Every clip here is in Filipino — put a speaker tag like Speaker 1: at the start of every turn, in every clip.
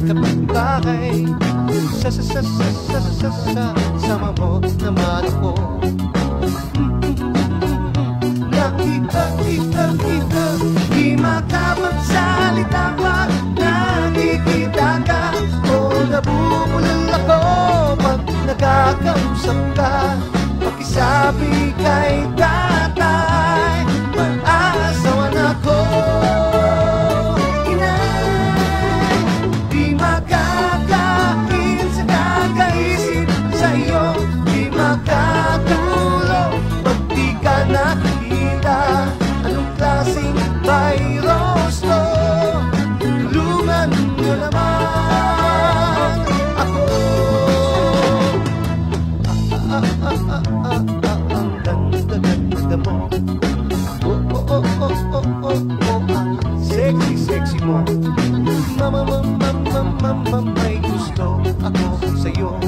Speaker 1: kapitbahay. Sama mo naman ako. Nakita, di makapagsalita pag nakikita ka. O nabubulol ako pag nakakausap ka. Pakisabi kay tatay, mag-aasawan ako. Nakikita, anong klaseng virus to? Tulungan nyo naman ako. Ang ganda-ganda mo. Ang sexy mo. May gusto ako sa'yo.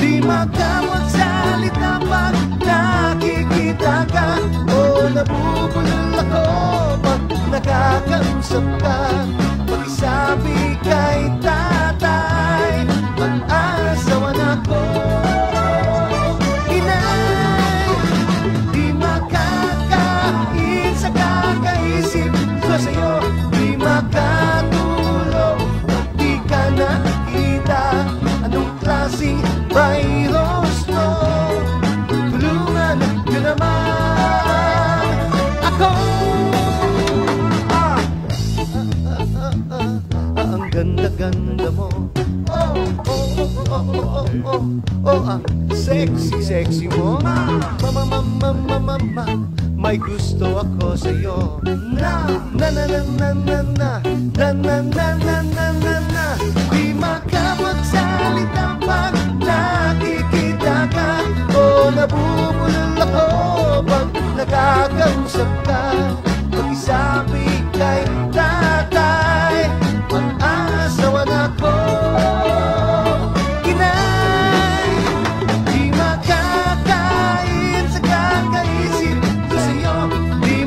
Speaker 1: Di makapagsalita pag nakikita ka. O nabubulol ako pag nakakausap ka. Pakisabi kay tatay, mag-aasawan ako. Inay, di makakain sa kakaisip ko sa'yo. Di makatulog pag di ka nakikita. Anong klaseng virus to? Tulungan nyo naman ako. Ang ganda-ganda mo. Ang sexy mo. May gusto ako sa'yo. Di makapagsalita pag nakikita ka. O nabubulol ako pag nakakausap ka. Pakisabi kay tatay, mag-aasawan ako. Inay, di makakain sa kakaisip ko sa'yo. Di